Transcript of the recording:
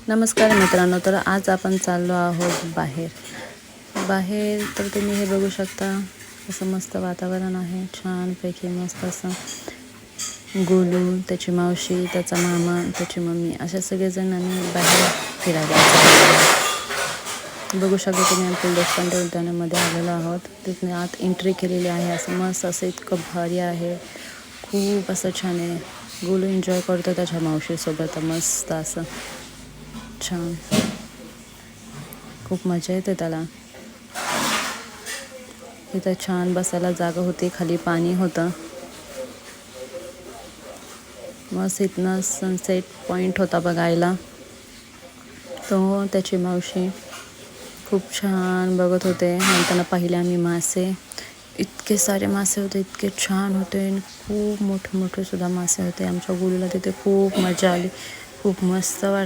नमस्कार मित्रांनो, तर आज आपण चाललो आहोत बाहेर तर तुम्ही हे बघू शकता. असं मस्त वातावरण आहे, छानपैकी मस्त असं. गोलू, त्याची मावशी, त्याचा मामा, त्याची मम्मी अशा सगळेजण आम्ही बाहेर फिरायला बघू शकता तुम्ही. आम्ही पु ल देशपांडे उद्यानामध्ये आलेलो आहोत. तिथे आत एंट्री केलेली आहे. असं मस्त असं इतकं भारी आहे, खूप असं छान आहे. गोलू एन्जॉय करतो त्याच्या मावशीसोबत, मस्त असं छान, खूप मजा येते त्याला. इथं छान बसायला जागा होती, खाली पाणी होतं. मस्त इथनं सनसेट पॉईंट होता बघायला. तो त्याची मावशी खूप छान बघत होते. नंतर पाहिले आम्ही मासे, इतके सारे मासे होते, इतके छान होते. खूप मोठे मोठे सुद्धा मासे होते. आमच्या गोलूला तिथे खूप मजा आली, खूप मस्त वाटलं.